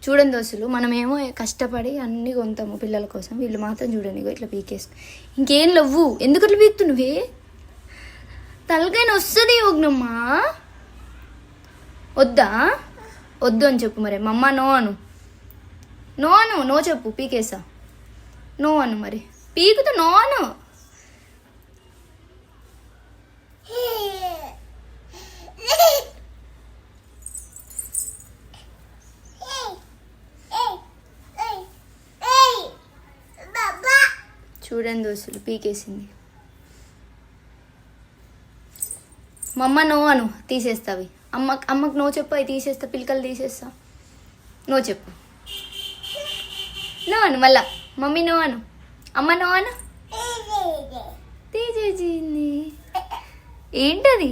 చూడండి దోస్తులు, మనమేమో కష్టపడి అన్నీ కొంటాము పిల్లల కోసం, వీళ్ళు మాత్రం చూడండి ఇట్లా పీకేసుకో. ఇంకేం లవ్వు, ఎందుకు అట్లా పీకుతు నువ్వే? తలకైన వస్తుంది యోగ్నమ్మా. వద్దా? వద్దు అని చెప్పు మరి. మమ్మ నో అను, నో అను, నో చెప్పు, పీకేసా నో అను. మరి పీకుతూ నో అను. చూడండి దోస్తులు, పీకేసింది. మమ్మ నో అను, తీసేస్తావి. అమ్మకు నో చెప్పు, అవి తీసేస్తా, పిలకలు తీసేస్తా. నో చెప్పు, నో అను. మళ్ళా మమ్మీ నో అను, అమ్మ నో అను. తీసేసింది. ఏంటది?